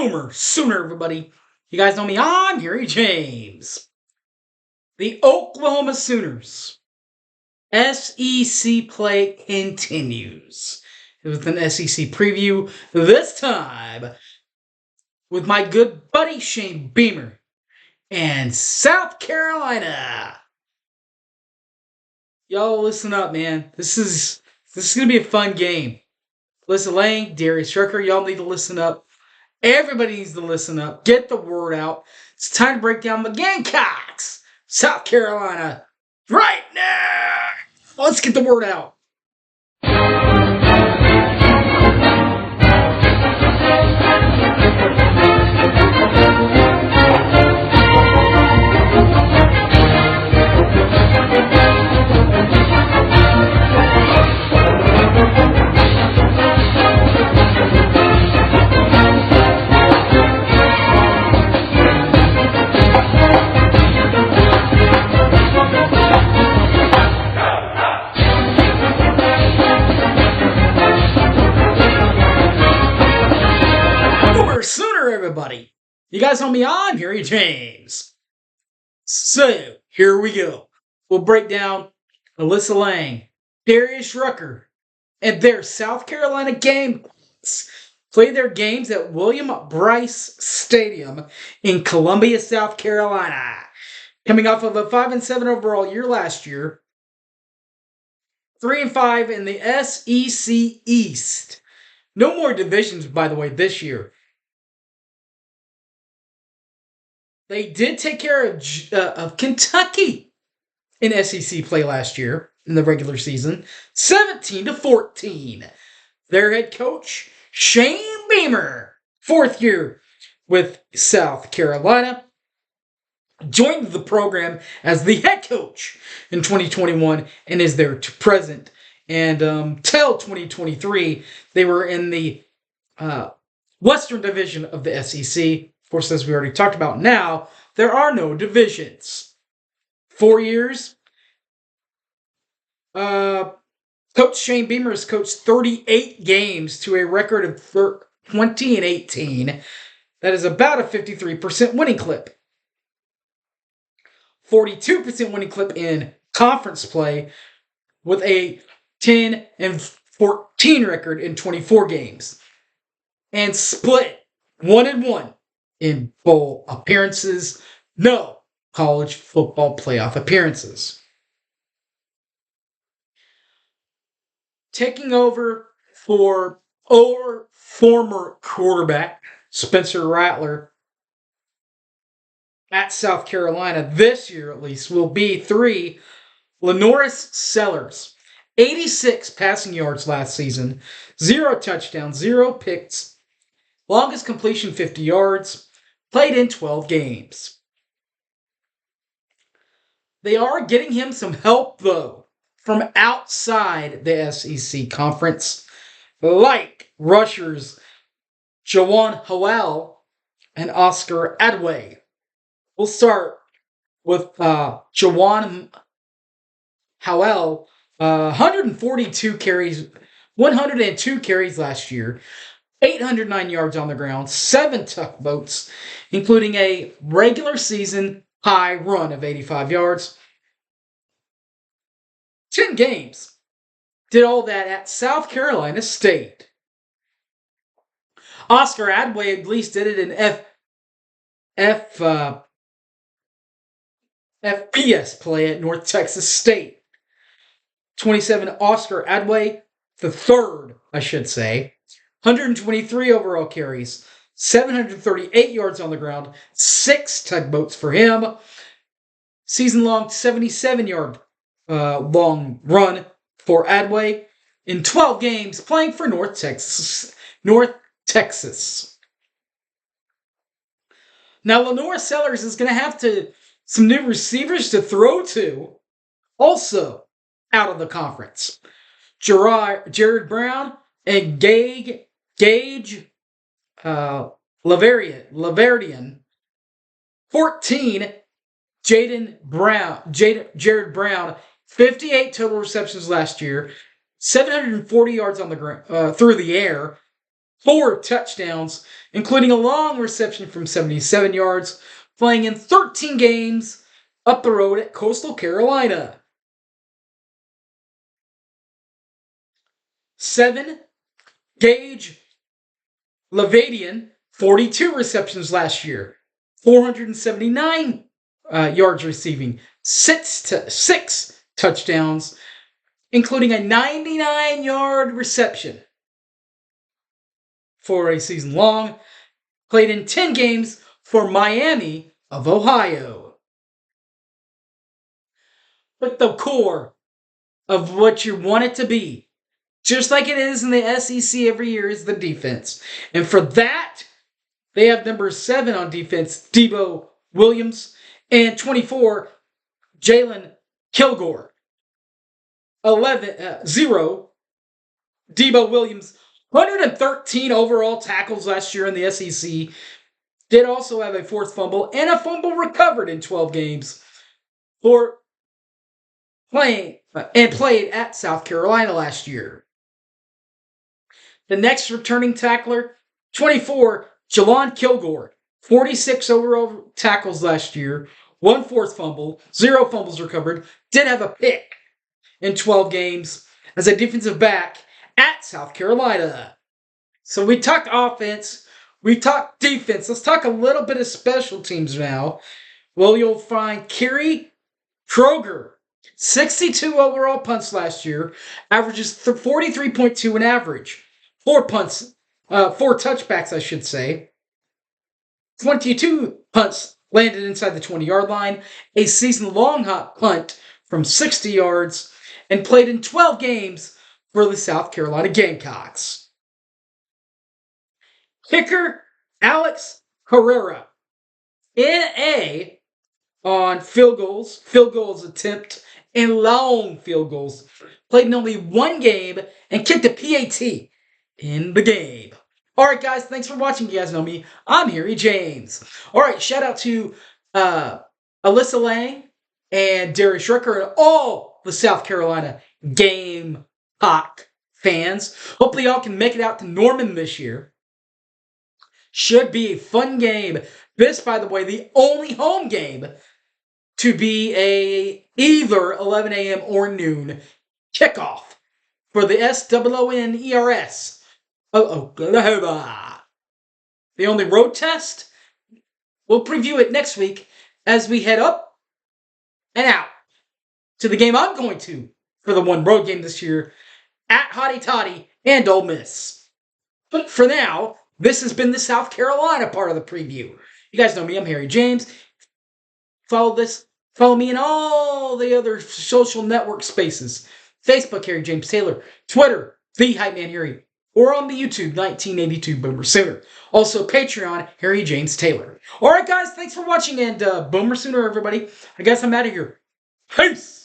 Boomer Sooner, everybody. You guys know me, I'm Harry James. The Oklahoma Sooners SEC play continues. With an SEC preview this time with my good buddy Shane Beamer and South Carolina. Y'all listen up, man. This is gonna be a fun game. Listen, Lang, Darius Rucker, y'all need to listen up. Everybody needs to listen up. Get the word out. It's time to break down the Gamecocks, South Carolina, right now. Let's get the word out. Sooner, everybody. You guys know me, I'm Harry James. So, here we go. We'll break down Alyssa Lang, Darius Rucker, and their South Carolina Gamecocks play their games at William Bryce Stadium in Columbia, South Carolina. Coming off of a 5-7 overall year last year, 3-5 in the SEC East. No more divisions, by the way, this year. They did take care of Kentucky in SEC play last year in the regular season, 17-14. Their head coach, Shane Beamer, 4th year with South Carolina, joined the program as the head coach in 2021 and is there to present. And till 2023, they were in the Western Division of the SEC. Of course, as we already talked about now, there are no divisions. 4 years. Coach Shane Beamer has coached 38 games to a record of 20-18. That is about a 53% winning clip. 42% winning clip in conference play with a 10-14 record in 24 games. And split 1-1 in bowl appearances. No college football playoff appearances. Taking over for our former quarterback, Spencer Rattler, at South Carolina this year at least, will be 3 Lenoris Sellers. 86 passing yards last season, 0 touchdowns, 0 picks, longest completion 50 yards, played in 12 games. They are getting him some help, though, from outside the SEC conference, like rushers Jawan Howell and Oscar Adway. We'll start with Jawan Howell, 102 carries last year, 809 yards on the ground, 7 tugboats, including a regular season high run of 85 yards. 10 games. Did all that at South Carolina State. Oscar Adway at least did it in FBS play at North Texas State. 27 Oscar Adway, the third, I should say. 123 overall carries, 738 yards on the ground, 6 tugboats for him. Season-long 77-yard long run for Adway in 12 games playing for North Texas. Now, Lenore Sellers is going to have some new receivers to throw to, also out of the conference. Jared Brown and Gage Laverdian. 14, Jared Brown, 58 total receptions last year, 740 yards on the ground through the air, 4 touchdowns, including a long reception from 77 yards, playing in 13 games up the road at Coastal Carolina. 7, Gage Levadian, 42 receptions last year, 479 yards receiving, 6 touchdowns, including a 99-yard reception for a season long. Played in 10 games for Miami of Ohio. But the core of what you want it to be, just like it is in the SEC every year, is the defense. And for that, they have number 7 on defense, Debo Williams, and 24, Jalen Kilgore. 0, Debo Williams, 113 overall tackles last year in the SEC. Did also have a forced fumble and a fumble recovered in 12 games for played at South Carolina last year. The next returning tackler, 24, Jelon Kilgore, 46 overall tackles last year, 1 forced fumble, 0 fumbles recovered, did have a pick in 12 games as a defensive back at South Carolina. So we talked offense, we talked defense. Let's talk a little bit of special teams now. Well, you'll find Kerry Kroger, 62 overall punts last year, averages 43.2 in average. 4 touchbacks, I should say. 22 punts landed inside the 20-yard line, a season-long hot punt from 60 yards, and played in 12 games for the South Carolina Gamecocks. Kicker Alex Herrera, NA on field goals attempt, and long field goals. Played in only 1 game and kicked a PAT in the game. Alright guys, thanks for watching. You guys know me. I'm Harry James. Alright, shout out to Alyssa Lang and Darius Schrecker and all the South Carolina Gamecock fans. Hopefully y'all can make it out to Norman this year. Should be a fun game. This, by the way, the only home game to be either 11 a.m. or noon kickoff for the SOONERS of Oklahoma. The only road test, we'll preview it next week as we head up and out to the game I'm going to for the one road game this year at Hotty Toddy and Ole Miss. But for now, this has been the South Carolina part of the preview. You guys know me, I'm Harry James. Follow me in all the other social network spaces. Facebook, Harry James Taylor. Twitter, The Hype Man Harry. Or on the YouTube, 1982 Boomer Sooner. Also, Patreon, Harry James Taylor. Alright guys, thanks for watching, and Boomer Sooner, everybody. I guess I'm out of here. Peace!